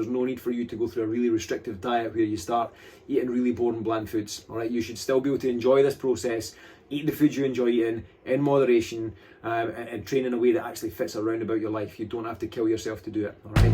There's no need for you to go through a really restrictive diet where you start eating really boring bland foods. All right, you should still be able to enjoy this process, eat the food you enjoy eating in moderation, and train in a way that actually fits around about your life. You don't have to kill yourself to do it. All right.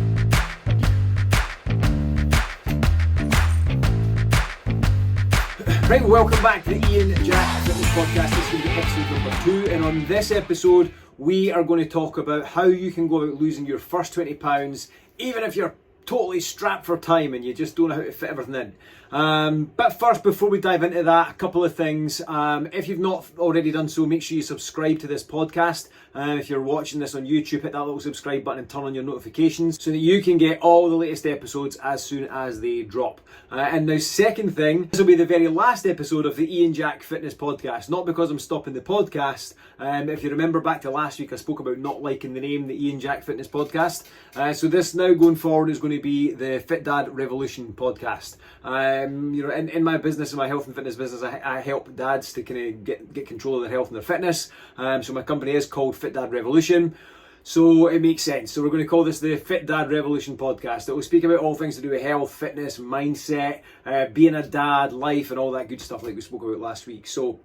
Right, welcome back to the Ian Jack Fitness Podcast. This is episode number 2, and on this episode we are going to talk about how you can go about losing your first 20 pounds, even if you're totally strapped for time and you just don't know how to fit everything in. But first, before we dive into that, a couple of things. If you've not already done so, make sure you subscribe to this podcast. If you're watching this on YouTube, hit that little subscribe button and turn on your notifications so that you can get all the latest episodes as soon as they drop. And now, second thing, this will be the very last episode of the Ian Jack Fitness Podcast. Not because I'm stopping the podcast. If you remember back to last week, I spoke about not liking the name, the Ian Jack Fitness Podcast. So this now going forward is going to be the Fit Dad Revolution Podcast. In my business, in my health and fitness business, I help dads to kind of get control of their health and their fitness. So my company is called Fit Dad Revolution. So it makes sense. So we're going to call this the Fit Dad Revolution Podcast. It will speak about all things to do with health, fitness, mindset, being a dad, life, and all that good stuff like we spoke about last week. So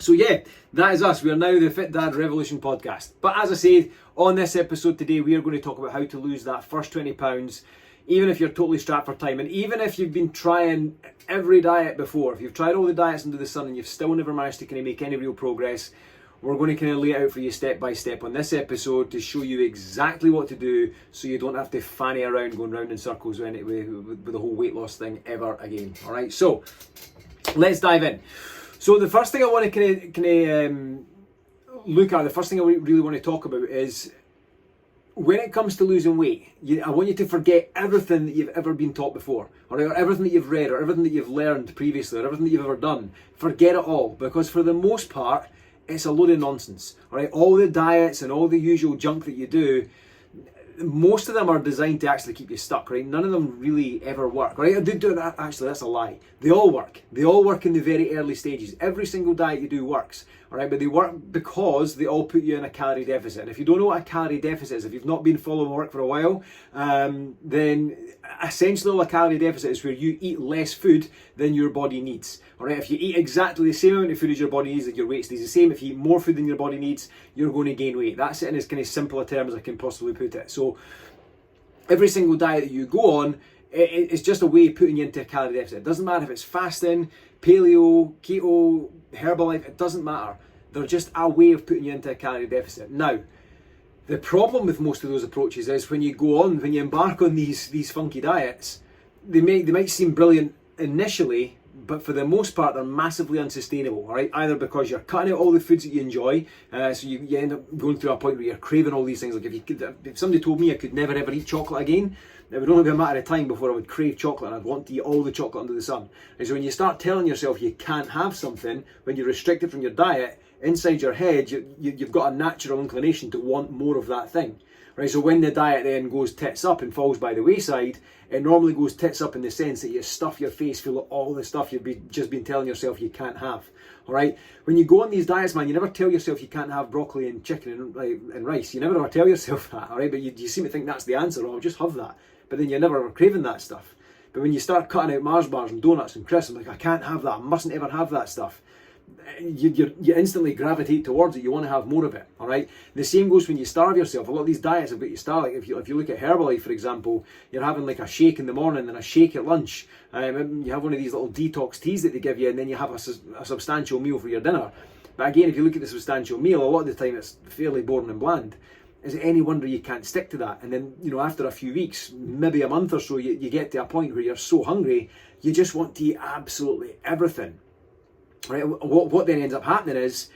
yeah, that is us. We are now the Fit Dad Revolution Podcast. But as I said, on this episode today, we are going to talk about how to lose that first 20 pounds, even if you're totally strapped for time. And even if you've been trying every diet before, if you've tried all the diets under the sun and you've still never managed to kind of make any real progress, we're going to kind of lay it out for you step by step on this episode to show you exactly what to do so you don't have to fanny around going round in circles with the whole weight loss thing ever again. All right, so let's dive in. So the first thing I want to look at, the first thing I really want to talk about is when it comes to losing weight, I want you to forget everything that you've ever been taught before, or everything that you've read, or everything that you've learned previously, or everything that you've ever done. Forget it all, because for the most part, it's a load of nonsense. All right, all the diets and all the usual junk that you do, most of them are designed to actually keep you stuck, right? None of them really ever work, right? Actually, that's a lie. They all work. They all work in the very early stages. Every single diet you do works, all right? But they work because they all put you in a calorie deficit. And if you don't know what a calorie deficit is, if you've not been following work for a while, then essentially all a calorie deficit is where you eat less food than your body needs, all right? If you eat exactly the same amount of food as your body needs, your weight stays the same. If you eat more food than your body needs, you're going to gain weight. That's it in as kind of simple a term as I can possibly put it. So every single diet that you go on, it's just a way of putting you into a calorie deficit. It doesn't matter if it's fasting, paleo, keto, Herbalife, it doesn't matter. They're just a way of putting you into a calorie deficit. Now, the problem with most of those approaches is when you embark on these funky diets, they might seem brilliant initially, but for the most part, they're massively unsustainable, all right? Either because you're cutting out all the foods that you enjoy, so you end up going through a point where you're craving all these things. Like if somebody told me I could never ever eat chocolate again, it would only be a matter of time before I would crave chocolate and I'd want to eat all the chocolate under the sun. And so when you start telling yourself you can't have something, when you're restricted from your diet, inside your head, you've got a natural inclination to want more of that thing. Right, so when the diet then goes tits up and falls by the wayside, it normally goes tits up in the sense that you stuff your face full of all the stuff you've just been telling yourself you can't have. All right, when you go on these diets, man, you never tell yourself you can't have broccoli and chicken and rice. You never ever tell yourself that, all right? But you seem to think that's the answer. Oh, I'll just have that. But then you're never ever craving that stuff. But when you start cutting out Mars bars and donuts and crisps, I'm like, I can't have that. I mustn't ever have that stuff. You instantly gravitate towards it. You want to have more of it, all right? The same goes when you starve yourself. A lot of these diets have got you starved. Like if you look at Herbalife, for example, you're having like a shake in the morning and a shake at lunch. You have one of these little detox teas that they give you, and then you have a substantial meal for your dinner. But again, if you look at the substantial meal, a lot of the time it's fairly boring and bland. Is it any wonder you can't stick to that? And then, after a few weeks, maybe a month or so, you get to a point where you're so hungry, you just want to eat absolutely everything. Right? What then ends up happening is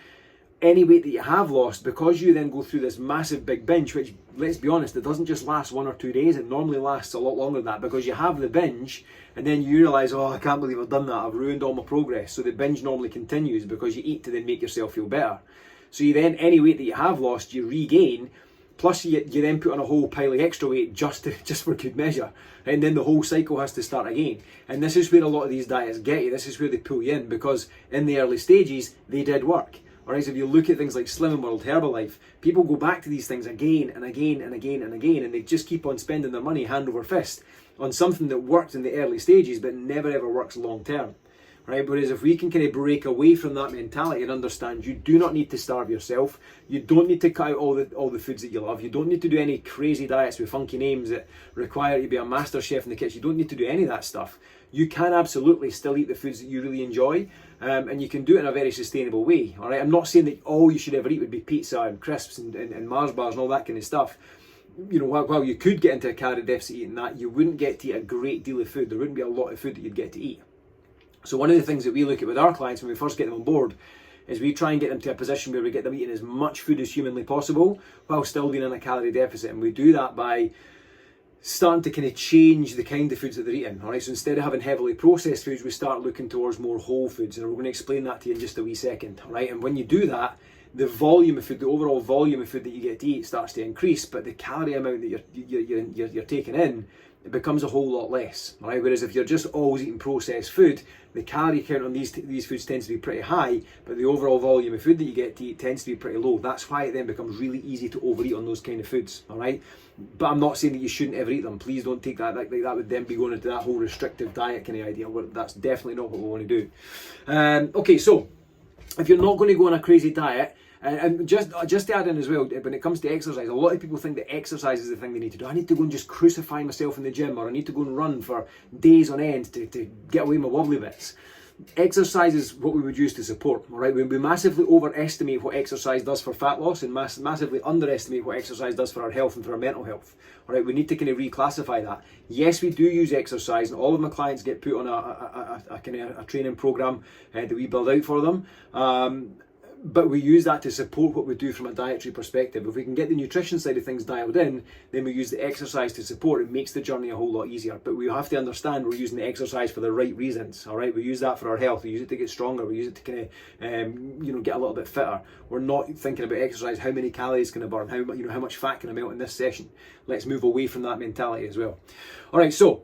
any weight that you have lost, because you then go through this massive big binge, which, let's be honest, it doesn't just last 1 or 2 days, it normally lasts a lot longer than that, because you have the binge and then you realise, oh, I can't believe I've done that, I've ruined all my progress. So the binge normally continues because you eat to then make yourself feel better. So you then, any weight that you have lost, you regain, plus you then put on a whole pile of extra weight just for good measure, and then the whole cycle has to start again. And this is where a lot of these diets get you. This is where they pull you in, because in the early stages they did work. Alright, so if you look at things like Slimming World, Herbalife, people go back to these things again and again and again and again, and they just keep on spending their money hand over fist. on something that worked in the early stages but never ever works long term. Right? Whereas if we can kind of break away from that mentality and understand you do not need to starve yourself, you don't need to cut out all the foods that you love, you don't need to do any crazy diets with funky names that require you to be a master chef in the kitchen, you don't need to do any of that stuff. You can absolutely still eat the foods that you really enjoy, and you can do it in a very sustainable way. All right, I'm not saying that all you should ever eat would be pizza and crisps and Mars bars and all that kind of stuff. You know, while you could get into a calorie deficit eating that, you wouldn't get to eat a great deal of food. There wouldn't be a lot of food that you'd get to eat. So one of the things that we look at with our clients when we first get them on board is we try and get them to a position where we get them eating as much food as humanly possible while still being in a calorie deficit. And we do that by starting to kind of change the kind of foods that they're eating. All right, so instead of having heavily processed foods, we start looking towards more whole foods. And we're going to explain that to you in just a wee second. All right, and when you do that, the volume of food, the overall volume of food that you get to eat starts to increase, but the calorie amount that you're taking in, it becomes a whole lot less. All right, whereas if you're just always eating processed food, the calorie count on these foods tends to be pretty high, but the overall volume of food that you get to eat tends to be pretty low. That's why it then becomes really easy to overeat on those kind of foods. All right, but I'm not saying that you shouldn't ever eat them. Please don't take that like that would then be going into that whole restrictive diet kind of idea. That's definitely not what we want to do. Okay, so if you're not going to go on a crazy diet, and just to add in as well, when it comes to exercise, a lot of people think that exercise is the thing they need to do. I need to go and just crucify myself in the gym, or I need to go and run for days on end to get away my wobbly bits. Exercise is what we would use to support, all right? We massively overestimate what exercise does for fat loss and massively underestimate what exercise does for our health and for our mental health, all right? We need to kind of reclassify that. Yes, we do use exercise, and all of my clients get put on a kind of a training program that we build out for them. But we use that to support what we do from a dietary perspective. If we can get the nutrition side of things dialed in, then we use the exercise to support. It makes the journey a whole lot easier. But we have to understand we're using the exercise for the right reasons. All right, we use that for our health. We use it to get stronger. We use it to kind of, get a little bit fitter. We're not thinking about exercise. How many calories can I burn? How much fat can I melt in this session? Let's move away from that mentality as well. All right, so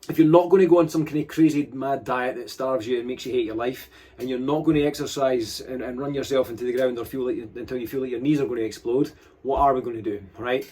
if you're not going to go on some kind of crazy mad diet that starves you and makes you hate your life, and you're not going to exercise and run yourself into the ground or until you feel like your knees are going to explode, what are we going to do? All right,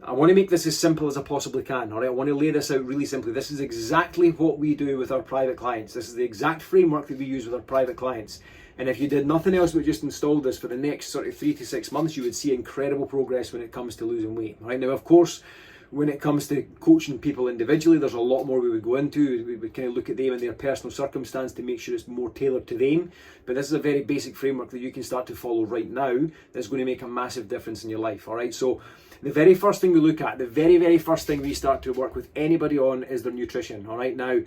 I want to make this as simple as I possibly can. All right, I want to lay this out really simply. This is exactly what we do with our private clients. This is the exact framework that we use with our private clients. And if you did nothing else but just installed this for the next sort of 3 to 6 months, you would see incredible progress when it comes to losing weight. All right, now of course, when it comes to coaching people individually, there's a lot more we would go into. We would kind of look at them and their personal circumstance to make sure it's more tailored to them. But this is a very basic framework that you can start to follow right now that's going to make a massive difference in your life. All right, so the very first thing we look at, the very first thing we start to work with anybody on is their nutrition. All right, now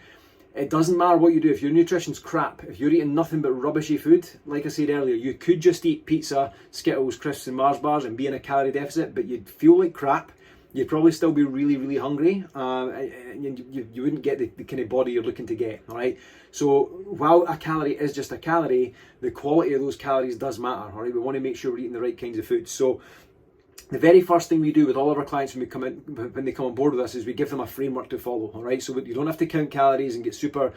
it doesn't matter what you do. If your nutrition's crap, if you're eating nothing but rubbishy food, like I said earlier, you could just eat pizza, Skittles, crisps and Mars bars and be in a calorie deficit, but you'd feel like crap. You'd probably still be really, really hungry, and you wouldn't get the kind of body you're looking to get, all right? So while a calorie is just a calorie, the quality of those calories does matter, all right? We want to make sure we're eating the right kinds of foods. So the very first thing we do with all of our clients when they come on board with us is we give them a framework to follow, all right? So you don't have to count calories and get super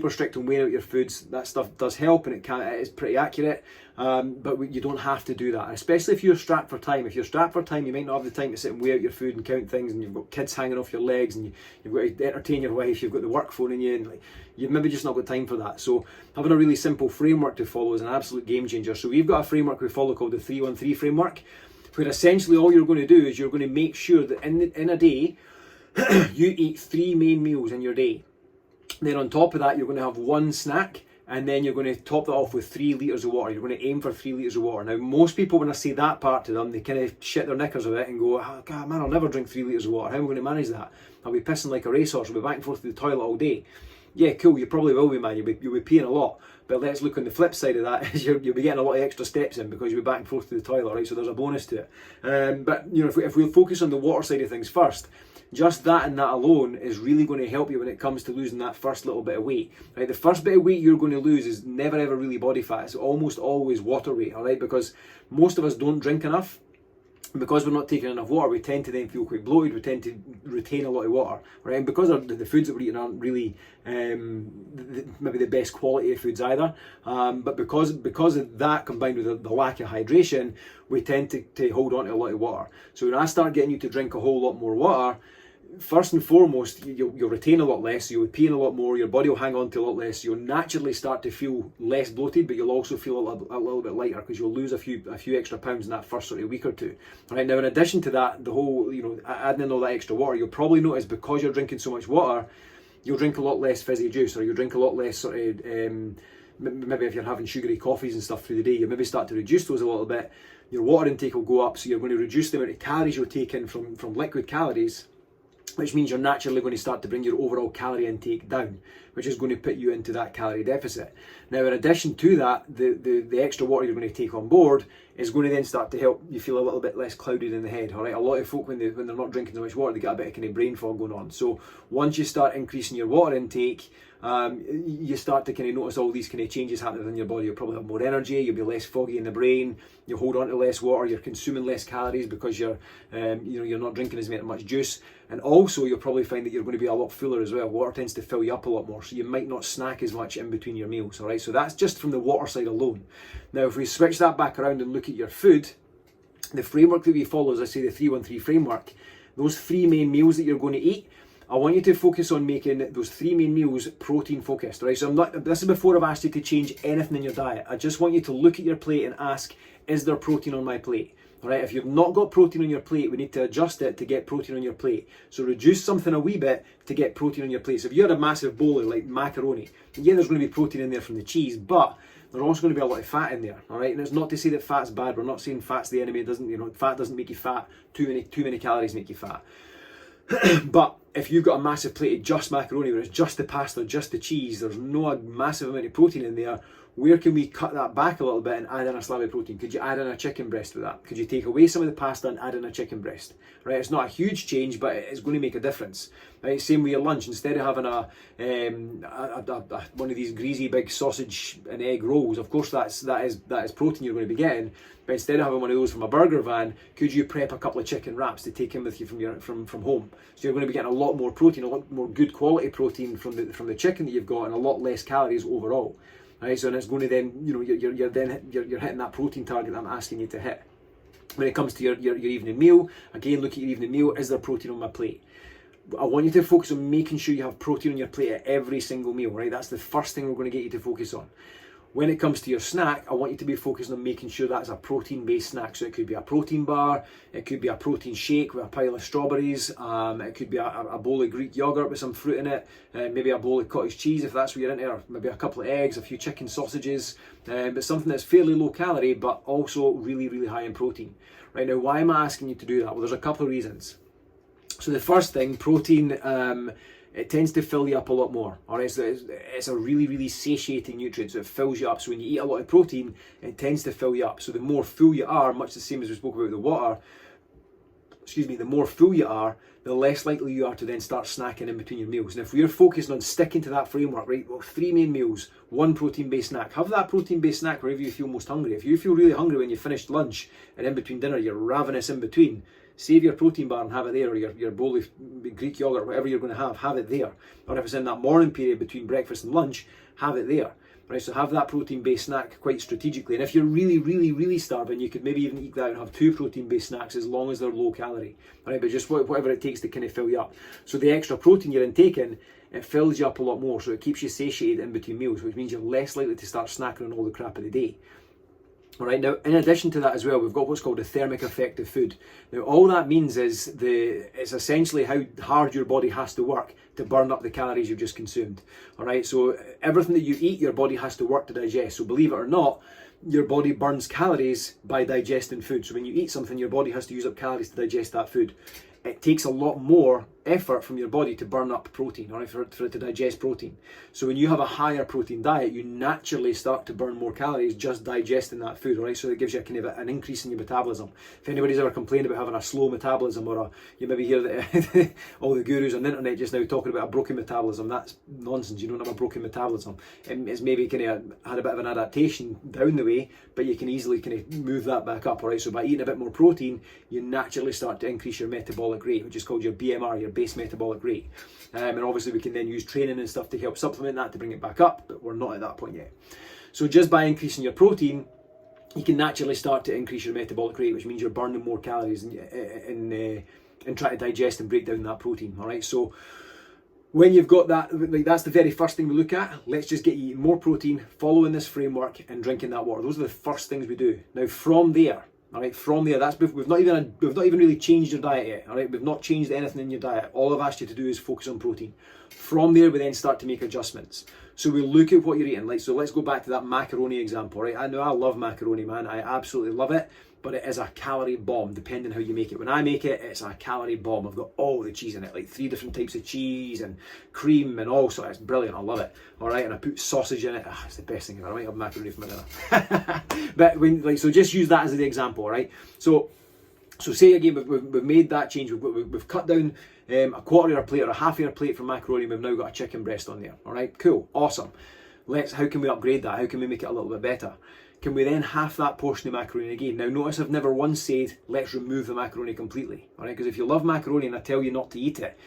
strict on weighing out your foods. That stuff does help, and it is pretty accurate, but you don't have to do that, especially if you're strapped for time. If you're strapped for time, you might not have the time to sit and weigh out your food and count things, and you've got kids hanging off your legs, and you've got to entertain your wife, you've got the work phone in you, and you've maybe just not got time for that. So having a really simple framework to follow is an absolute game changer. So we've got a framework we follow called the 3-1-3 framework, where essentially all you're going to do is you're going to make sure that in a day you eat 3 main meals in your day. Then on top of that, you're going to have 1 snack, and then you're going to top that off with 3 litres of water. You're going to aim for 3 litres of water. Now, most people, when I say that part to them, they kind of shit their knickers a bit and go, oh, God, man, I'll never drink 3 litres of water. How am I going to manage that? I'll be pissing like a racehorse. I'll be back and forth to the toilet all day. Yeah, cool, you probably will be, man. You'll be peeing a lot. But let's look on the flip side of that, is you'll be getting a lot of extra steps in because you'll be back and forth to the toilet, right? So there's a bonus to it. But if we focus on the water side of things first, just that and that alone is really going to help you when it comes to losing that first little bit of weight. Right? The first bit of weight you're going to lose is never ever really body fat. It's almost always water weight, all right? Because most of us don't drink enough. And because we're not taking enough water, we tend to then feel quite bloated. We tend to retain a lot of water, right? And because the foods that we're eating aren't really maybe the best quality of foods either, but because of that combined with the lack of hydration, we tend to hold on to a lot of water. So when I start getting you to drink a whole lot more water, first and foremost, you'll retain a lot less, you'll pee in a lot more, your body will hang on to a lot less, you'll naturally start to feel less bloated, but you'll also feel a little bit lighter because you'll lose a few extra pounds in that first sort of week or two. All right, now in addition to that, the whole, adding in all that extra water, you'll probably notice because you're drinking so much water, you'll drink a lot less fizzy juice, or you'll drink a lot less sort of, maybe if you're having sugary coffees and stuff through the day, you'll maybe start to reduce those a little bit. Your water intake will go up, so you're going to reduce the amount of calories you're taking from liquid calories, which means you're naturally going to start to bring your overall calorie intake down, which is going to put you into that calorie deficit. Now, in addition to that, the extra water you're going to take on board is going to then start to help you feel a little bit less clouded in the head. All right, a lot of folk, when they're not drinking so much water, they get a bit of kind of brain fog going on. So once you start increasing your water intake, you start to kind of notice all these kind of changes happening in your body. You'll probably have more energy, you'll be less foggy in the brain, you'll hold on to less water, you're consuming less calories because you're not drinking as much juice, and also you'll probably find that you're going to be a lot fuller as well. Water tends to fill you up a lot more, so you might not snack as much in between your meals. All right, so that's just from the water side alone. Now, if we switch that back around and look at your food, the framework that we follow, as I say, the 3-1-3 framework, those 3 main meals that you're going to eat, I want you to focus on making those 3 main meals protein focused, right? So this is before I've asked you to change anything in your diet. I just want you to look at your plate and ask, is there protein on my plate? All right, if you've not got protein on your plate, we need to adjust it to get protein on your plate. So reduce something a wee bit to get protein on your plate. So if you had a massive bowl of like macaroni, yeah, there's going to be protein in there from the cheese, but there's also going to be a lot of fat in there, all right? And it's not to say that fat's bad. We're not saying fat's the enemy. It doesn't, fat doesn't make you fat. Too many calories make you fat. But if you've got a massive plate of just macaroni, where it's just the pasta, just the cheese, there's no massive amount of protein in there, where can we cut that back a little bit and add in a slab of protein? Could you add in a chicken breast with that? Could you take away some of the pasta and add in a chicken breast? Right, it's not a huge change, but it's going to make a difference. Right, same with your lunch. Instead of having one of these greasy big sausage and egg rolls, of course that is protein you're going to be getting. But instead of having one of those from a burger van, could you prep a couple of chicken wraps to take in with you from home? So you're going to be getting a lot more protein, a lot more good quality protein from the chicken that you've got, and a lot less calories overall. Right, so and it's going to then, you're hitting that protein target that I'm asking you to hit. When it comes to your evening meal, again, look at your evening meal. Is there protein on my plate? I want you to focus on making sure you have protein on your plate at every single meal, right? That's the first thing we're going to get you to focus on. When it comes to your snack, I want you to be focused on making sure that's a protein-based snack. So it could be a protein bar, it could be a protein shake with a pile of strawberries, it could be a bowl of Greek yogurt with some fruit in it, maybe a bowl of cottage cheese if that's what you're into, or maybe a couple of eggs, a few chicken sausages, but something that's fairly low calorie but also really, really high in protein. Right, now, why am I asking you to do that? Well, there's a couple of reasons. So the first thing, protein, it tends to fill you up a lot more. All right, so it's a really, really satiating nutrient, so it fills you up. So when you eat a lot of protein, it tends to fill you up. So the more full you are, much the same as we spoke about the water, the more full you are, the less likely you are to then start snacking in between your meals. And if we're focusing on sticking to that framework, right, well, 3 main meals, 1 protein-based snack. Have that protein-based snack wherever you feel most hungry. If you feel really hungry when you finished lunch and in between dinner, you're ravenous in between, save your protein bar and have it there, or your bowl of Greek yogurt, whatever you're going to have it there. Or if it's in that morning period between breakfast and lunch, have it there. Right, so have that protein-based snack quite strategically. And if you're really, really, really starving, you could maybe even eat that and have 2 protein-based snacks as long as they're low calorie. Right, but just whatever it takes to kind of fill you up. So the extra protein you're intaking, it fills you up a lot more, so it keeps you satiated in between meals, which means you're less likely to start snacking on all the crap of the day. All right, now in addition to that as well, we've got what's called a thermic effect of food. Now all that means is it's essentially how hard your body has to work to burn up the calories you've just consumed. All right, so everything that you eat, your body has to work to digest. So believe it or not, your body burns calories by digesting food. So when you eat something, your body has to use up calories to digest that food. It takes a lot more effort from your body to burn up protein, or for it to digest protein. So when you have a higher protein diet, you naturally start to burn more calories just digesting that food, right? So it gives you a kind of an increase in your metabolism. If anybody's ever complained about having a slow metabolism, or you maybe hear that all the gurus on the internet just now talking about a broken metabolism, that's nonsense. You don't have a broken metabolism. It's maybe kind of had a bit of an adaptation down the way, but you can easily kind of move that back up, all right? So by eating a bit more protein, you naturally start to increase your metabolic rate, which is called your BMR, your base metabolic rate. And obviously we can then use training and stuff to help supplement that to bring it back up, but we're not at that point yet. So just by increasing your protein, you can naturally start to increase your metabolic rate, which means you're burning more calories and try to digest and break down that protein. All right, so when you've got that, like, that's the very first thing we look at. Let's just get you eating more protein, following this framework, and drinking that water. Those are the first things we do. Now from there, all right, from there, we've not even really changed your diet yet. All right, we've not changed anything in your diet. All I've asked you to do is focus on protein. From there, we then start to make adjustments. So we look at what you're eating. Like, so let's go back to that macaroni example. Right, I know I love macaroni, man. I absolutely love it. But it is a calorie bomb, depending how you make it. When I make it, it's a calorie bomb. I've got all the cheese in it, like 3 different types of cheese and cream and all sorts. It's brilliant. I love it. All right, and I put sausage in it. It's the best thing ever. I might have macaroni for my dinner. But so just use that as the example, right? So say again, we've made that change. We've cut down a quarter of our plate or a half of our plate from macaroni. We've now got a chicken breast on there. All right, cool, awesome. How can we upgrade that? How can we make it a little bit better? Can we then half that portion of macaroni again? Now notice I've never once said, let's remove the macaroni completely, all right? Because if you love macaroni and I tell you not to eat it,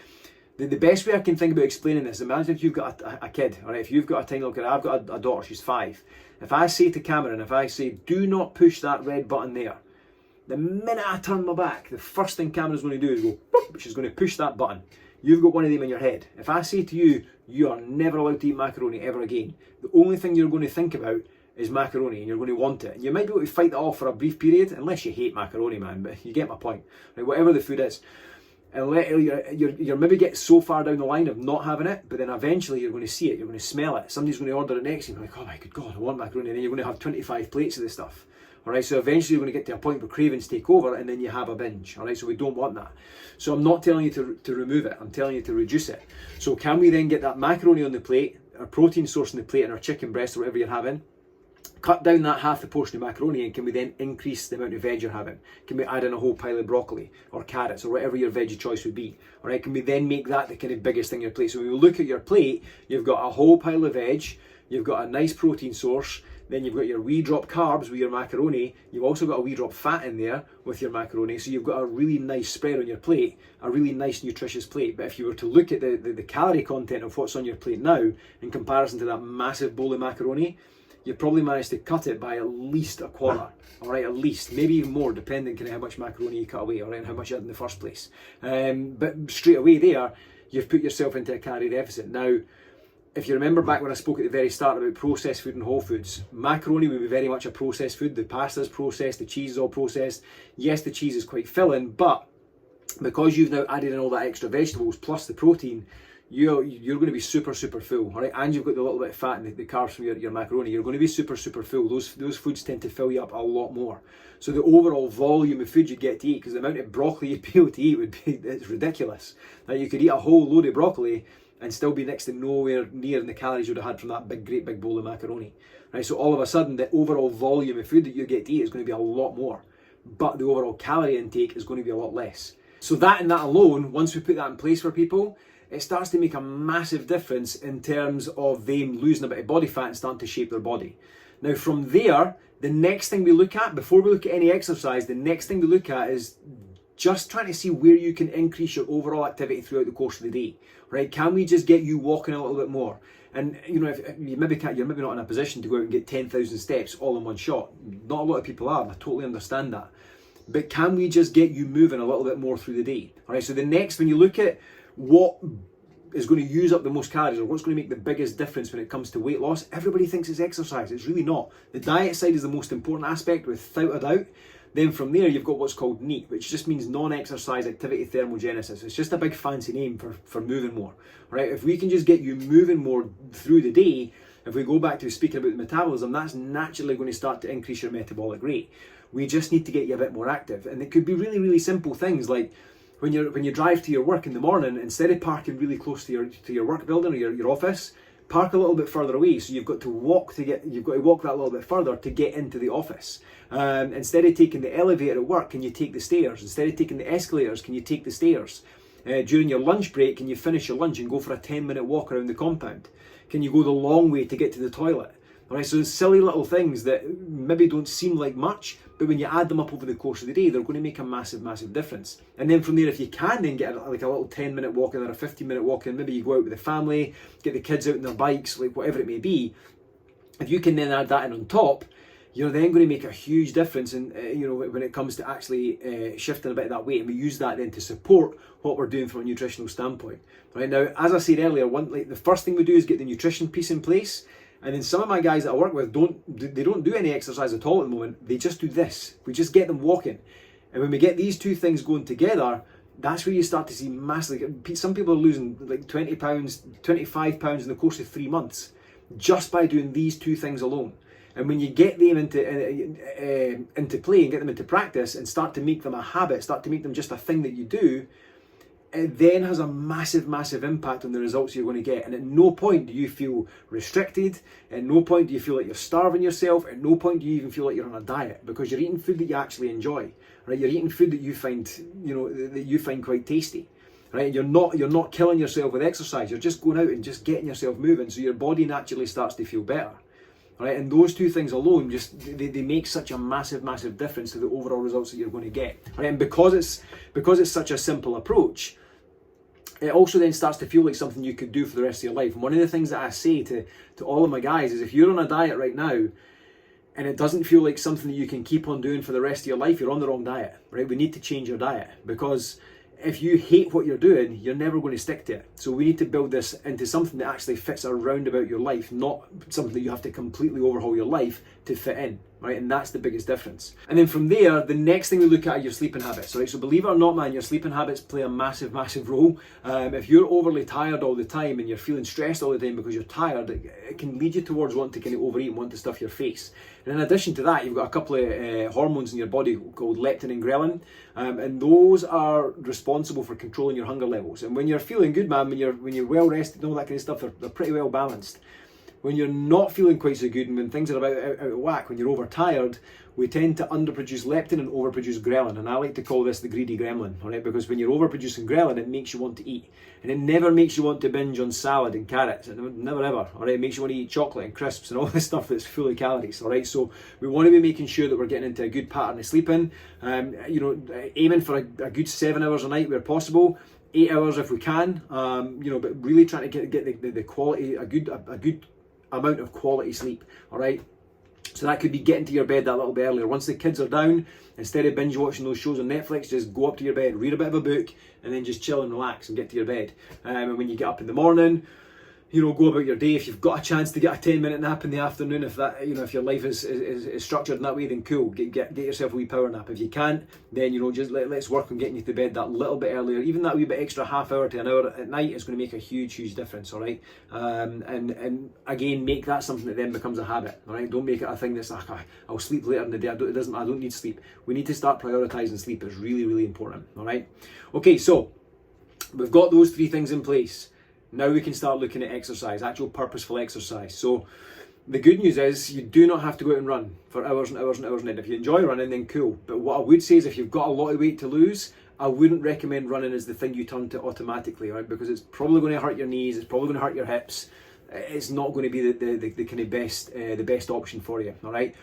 the best way I can think about explaining this, imagine if you've got a kid, all right? If you've got a tiny little kid, I've got a daughter, she's 5. If I say to Cameron, if I say, do not push that red button there, the minute I turn my back, the first thing Cameron's going to do is go, boop, she's going to push that button. You've got one of them in your head. If I say to you, you are never allowed to eat macaroni ever again, the only thing you're going to think about is macaroni, and you're going to want it. And you might be able to fight that off for a brief period, unless you hate macaroni, man, but you get my point. Right, whatever the food is. And you're maybe get so far down the line of not having it, but then eventually you're going to see it, you're going to smell it. Somebody's going to order it next to you, you're like, oh my good God, I want macaroni. And then you're going to have 25 plates of this stuff. All right, so eventually you're going to get to a point where cravings take over, and then you have a binge. All right, so we don't want that. So I'm not telling you to remove it, I'm telling you to reduce it. So can we then get that macaroni on the plate, our protein source on the plate, and our chicken breast or whatever you're having, cut down that half the portion of macaroni, and can we then increase the amount of veg you're having? Can we add in a whole pile of broccoli or carrots or whatever your veggie choice would be? All right, can we then make that the kind of biggest thing on your plate? So when you look at your plate, you've got a whole pile of veg, you've got a nice protein source, then you've got your wee drop carbs with your macaroni, you've also got a wee drop fat in there with your macaroni, so you've got a really nice spread on your plate, a really nice nutritious plate. But if you were to look at the calorie content of what's on your plate now in comparison to that massive bowl of macaroni, you probably managed to cut it by at least a quarter, all right, at least, maybe even more, depending on how much macaroni you cut away, all right, and how much you had in the first place. But straight away there, you've put yourself into a calorie deficit. Now, if you remember back when I spoke at the very start about processed food and whole foods, macaroni would be very much a processed food. The pasta's processed, the cheese is all processed. Yes, the cheese is quite filling, but because you've now added in all that extra vegetables plus the protein, you're going to be super full, all right? And you've got the little bit of fat and the carbs from your macaroni. You're going to be super full. Those foods tend to fill you up a lot more. So the overall volume of food you get to eat, because the amount of broccoli you'd be able to eat it's ridiculous. Now you could eat a whole load of broccoli and still be next to nowhere near the calories you'd have had from that great big bowl of macaroni, right? So all of a sudden, the overall volume of food that you get to eat is going to be a lot more, but the overall calorie intake is going to be a lot less. So that and that alone, once we put that in place for people, it starts to make a massive difference in terms of them losing a bit of body fat and starting to shape their body. Now from there, the next thing we look at, before we look at any exercise, the next thing we look at is just trying to see where you can increase your overall activity throughout the course of the day, right? Can we just get you walking a little bit more? And you know, if you maybe can't, you're maybe not in a position to go out and get 10,000 steps all in one shot. Not a lot of people are, and I totally understand that. But can we just get you moving a little bit more through the day? All right, so the next, when you look at what is going to use up the most calories or what's going to make the biggest difference when it comes to weight loss, everybody thinks it's exercise. It's really not. The diet side is the most important aspect, without a doubt. Then from there, you've got what's called NEAT, which just means non-exercise activity thermogenesis. It's just a big fancy name for moving more, right? If we can just get you moving more through the day, if we go back to speaking about the metabolism, that's naturally going to start to increase your metabolic rate. We just need to get you a bit more active. And it could be really simple things like when you drive to your work in the morning, instead of parking really close to your work building or your office, park a little bit further away. So you've got to walk that little bit further to get into the office. Instead of taking the elevator at work, can you take the stairs? Instead of taking the escalators, can you take the stairs? During your lunch break, can you finish your lunch and go for a 10-minute walk around the compound? Can you go the long way to get to the toilet? All right, so silly little things that maybe don't seem like much, but when you add them up over the course of the day, they're going to make a massive difference. And then from there, if you can then get like a little 10-minute walk in or a 15-minute walk in, maybe you go out with the family, get the kids out on their bikes, like whatever it may be, if you can then add that in on top, you're then going to make a huge difference in, when it comes to actually shifting a bit of that weight. And we use that then to support what we're doing from a nutritional standpoint. Right now, as I said earlier, the first thing we do is get the nutrition piece in place. And then some of my guys that I work with don't do any exercise at all at the moment. They just do this. We just get them walking. And when we get these two things going together, that's where you start to see massive. Some people are losing like 20 pounds, 25 pounds in the course of 3 months just by doing these two things alone. And when you get them into play and get them into practice and start to make them a habit, start to make them just a thing that you do, it then has a massive, massive impact on the results you're going to get. And at no point do you feel restricted. At no point do you feel like you're starving yourself. At no point do you even feel like you're on a diet, because you're eating food that you actually enjoy. Right? You're eating food that you find, that you find quite tasty. Right? And you're not killing yourself with exercise. You're just going out and just getting yourself moving, so your body naturally starts to feel better. Right? And those two things alone they make such a massive, massive difference to the overall results that you're going to get. Right? And because it's such a simple approach, it also then starts to feel like something you could do for the rest of your life. And one of the things that I say to all of my guys is, if you're on a diet right now and it doesn't feel like something that you can keep on doing for the rest of your life, you're on the wrong diet. Right? We need to change your diet, because if you hate what you're doing, you're never going to stick to it. So we need to build this into something that actually fits around about your life, not something that you have to completely overhaul your life to fit in, right? And that's the biggest difference. And then from there, the next thing we look at are your sleeping habits, right? So believe it or not, man, your sleeping habits play a massive, massive role. If you're overly tired all the time and you're feeling stressed all the time because you're tired, it can lead you towards wanting to kind of overeat and want to stuff your face. And in addition to that, you've got a couple of hormones in your body called leptin and ghrelin, and those are responsible for controlling your hunger levels. And when you're feeling good, man, when you're well rested and all that kind of stuff, they're pretty well balanced. When you're not feeling quite so good and when things are about out of whack, when you're overtired, we tend to underproduce leptin and overproduce ghrelin. And I like to call this the greedy gremlin, all right? Because when you're overproducing ghrelin, it makes you want to eat. And it never makes you want to binge on salad and carrots. It never ever, all right? It makes you want to eat chocolate and crisps and all this stuff that's full of calories, all right? So we want to be making sure that we're getting into a good pattern of sleeping. Aiming for a good 7 hours a night where possible. 8 hours if we can, but really trying to get the quality, a good amount of quality sleep, all right? So that could be getting to your bed that little bit earlier. Once the kids are down, instead of binge watching those shows on Netflix, just go up to your bed, read a bit of a book, and then just chill and relax and get to your bed. And when you get up in the morning, go about your day. If you've got a chance to get a 10-minute nap in the afternoon, if if your life is structured in that way, then cool. Get yourself a wee power nap. If you can't, then just let's work on getting you to bed that little bit earlier. Even that wee bit extra half hour to an hour at night is going to make a huge, huge difference. All right, and again, make that something that then becomes a habit. All right, don't make it a thing that's like, I'll sleep later in the day. I don't need sleep. We need to start prioritizing sleep. It's really, really important. All right. Okay, so we've got those 3 things in place. Now we can start looking at exercise, actual purposeful exercise. So the good news is you do not have to go out and run for hours and hours and hours. And if you enjoy running, then cool. But what I would say is, if you've got a lot of weight to lose, I wouldn't recommend running as the thing you turn to automatically, right? Because it's probably going to hurt your knees, it's probably going to hurt your hips. It's not going to be the kind of the best option for you, all right?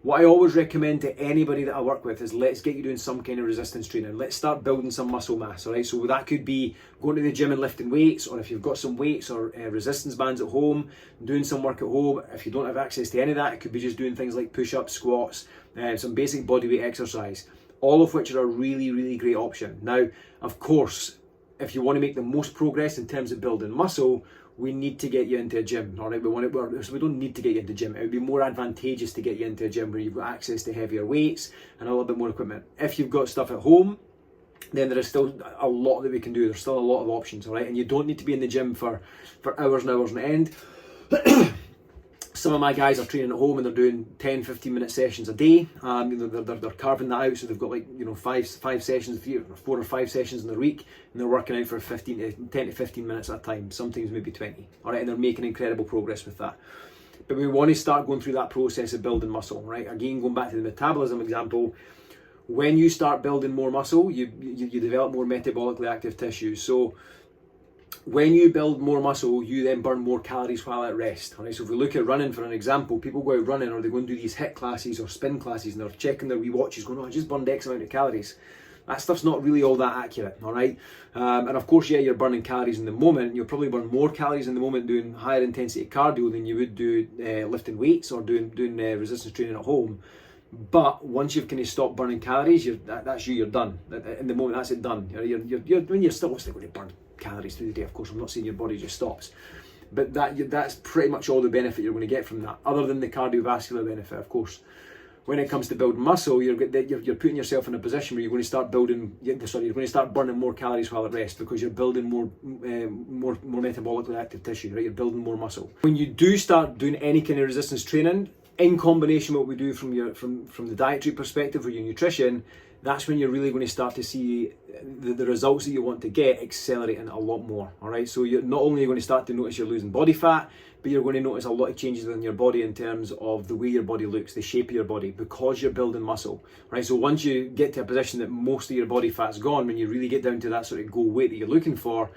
What I always recommend to anybody that I work with is, let's get you doing some kind of resistance training. Let's start building some muscle mass, all right? So that could be going to the gym and lifting weights, or if you've got some weights or resistance bands at home, doing some work at home. If you don't have access to any of that, it could be just doing things like push-ups, squats, some basic bodyweight exercise, all of which are a really, really great option. Now, of course, if you want to make the most progress in terms of building muscle, we need to get you into a gym, all right? So we don't need to get you into a gym. It would be more advantageous to get you into a gym where you've got access to heavier weights and a little bit more equipment. If you've got stuff at home, then there is still a lot that we can do. There's still a lot of options, all right? And you don't need to be in the gym for hours and hours on end. Some of my guys are training at home and they're doing 10-15 minute sessions a day. They're carving that out, so they've got 5 sessions, 4 or 5 sessions in their week, and they're working out for 10 to 15 minutes at a time, sometimes maybe 20. All right, and they're making incredible progress with that. But we want to start going through that process of building muscle, right? Again, going back to the metabolism example, when you start building more muscle, you develop more metabolically active tissue. So when you build more muscle, you then burn more calories while at rest. All right? So if we look at running for an example, people go out running, or they go and do these HIIT classes or spin classes, and they're checking their wee watches going, I just burned X amount of calories. that stuff's not really all that accurate, all right? And of course, yeah, you're burning calories in the moment. You'll probably burn more calories in the moment doing higher intensity cardio than you would do lifting weights or doing resistance training at home. But once you've kind of stopped burning calories, you're done. In the moment, that's it done. When you're still going to burn calories through the day, of course, I'm not saying your body just stops. But that's pretty much all the benefit you're going to get from that, other than the cardiovascular benefit, of course. When it comes to building muscle, you're putting yourself in a position where you're going to start burning more calories while at rest, because you're building more metabolically active tissue, right? You're building more muscle. When you do start doing any kind of resistance training, in combination with what we do from the dietary perspective or your nutrition, that's when you're really going to start to see the results that you want to get accelerating a lot more, all right? So you're not only going to start to notice you're losing body fat, but you're going to notice a lot of changes within your body in terms of the way your body looks, the shape of your body, because you're building muscle, right? So once you get to a position that most of your body fat's gone, when you really get down to that sort of goal weight that you're looking for,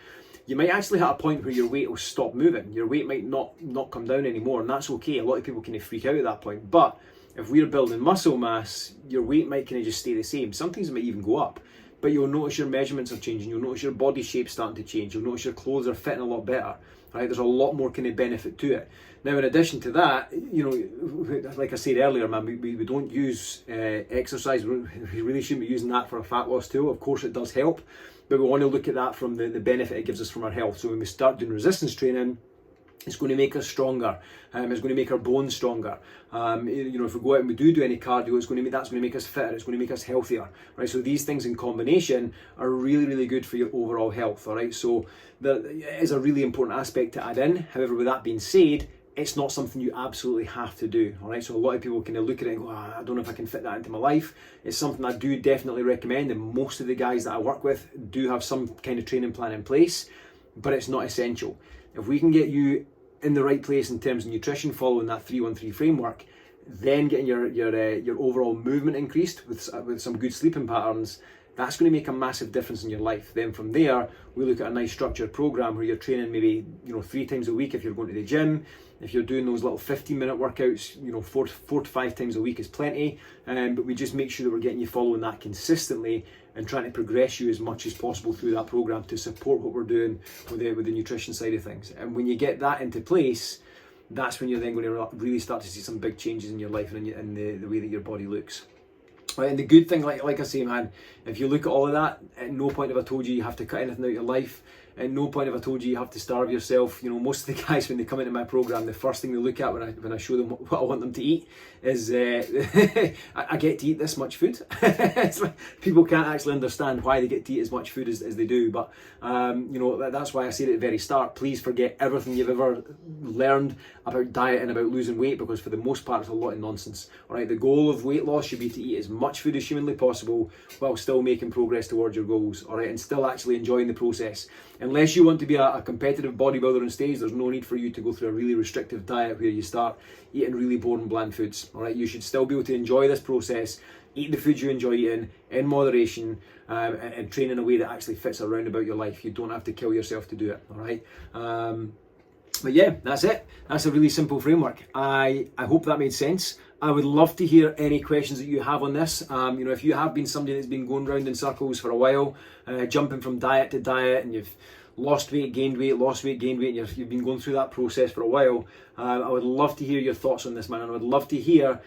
you might actually hit a point where your weight will stop moving. Your weight might not come down anymore, and that's okay. A lot of people kind of freak out at that point, but if we're building muscle mass, your weight might kind of just stay the same. Sometimes it might even go up, but you'll notice your measurements are changing. You'll notice your body shape starting to change. You'll notice your clothes are fitting a lot better, right? There's a lot more kind of benefit to it. Now, in addition to that, like I said earlier, man, we don't use exercise. We really shouldn't be using that for a fat loss tool. Of course, it does help, but we want to look at that from the benefit it gives us from our health. So when we start doing resistance training, it's going to make us stronger. It's going to make our bones stronger. If we go out and we do any cardio, that's going to make us fitter. It's going to make us healthier, right? So these things in combination are really, really good for your overall health, all right? So that is a really important aspect to add in. However, with that being said, it's not something you absolutely have to do, all right? So a lot of people kind of look at it and go, I don't know if I can fit that into my life. It's something I do definitely recommend, and most of the guys that I work with do have some kind of training plan in place, but it's not essential. If we can get you in the right place in terms of nutrition, following that 3-1-3 framework, then getting your overall movement increased with some good sleeping patterns, that's going to make a massive difference in your life. Then from there, we look at a nice structured program where you're training maybe 3 times a week if you're going to the gym. If you're doing those little 15-minute workouts, 4 to 5 times a week is plenty. But we just make sure that we're getting you following that consistently and trying to progress you as much as possible through that program to support what we're doing with the nutrition side of things. And when you get that into place, that's when you're then going to really start to see some big changes in your life and in the way that your body looks. Right, and the good thing, like I say, man, if you look at all of that, at no point have I told you have to cut anything out of your life. At no point have I told you have to starve yourself. Most of the guys, when they come into my program, the first thing they look at when I show them what I want them to eat is I get to eat this much food. It's like people can't actually understand why they get to eat as much food as they do. But that's why I said at the very start, please forget everything you've ever learned about diet and about losing weight, because for the most part it's a lot of nonsense. All right, the goal of weight loss should be to eat as much food as humanly possible while still making progress towards your goals. All right, and still actually enjoying the process. Unless you want to be a competitive bodybuilder on stage, there's no need for you to go through a really restrictive diet where you start eating really boring bland foods. All right, you should still be able to enjoy this process, eat the food you enjoy eating in moderation, and train in a way that actually fits around about your life. You don't have to kill yourself to do it. All right. But yeah, that's it. That's a really simple framework. I hope that made sense. I would love to hear any questions that you have on this. If you have been somebody that's been going round in circles for a while, jumping from diet to diet, and you've lost weight, gained weight, lost weight, gained weight, and you've been going through that process for a while, I would love to hear your thoughts on this, man. And I would love to hear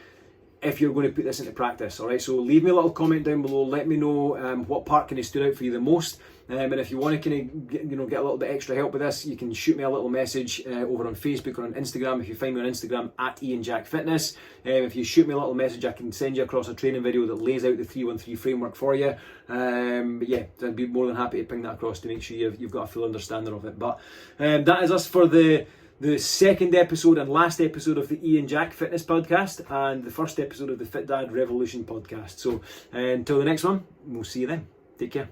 if you're going to put this into practice. All right, so leave me a little comment down below. Let me know what part kind of stood out for you the most. And if you want to kind of get a little bit extra help with this, you can shoot me a little message over on Facebook or on Instagram. If you find me on Instagram at IanJackFitness, if you shoot me a little message, I can send you across a training video that lays out the 3-1-3 framework for you. But yeah, I'd be more than happy to ping that across to make sure you've got a full understanding of it. But that is us for the second episode and last episode of the Ian Jack Fitness Podcast, and the first episode of the Fit Dad Revolution podcast. So until the next one, we'll see you then. Take care.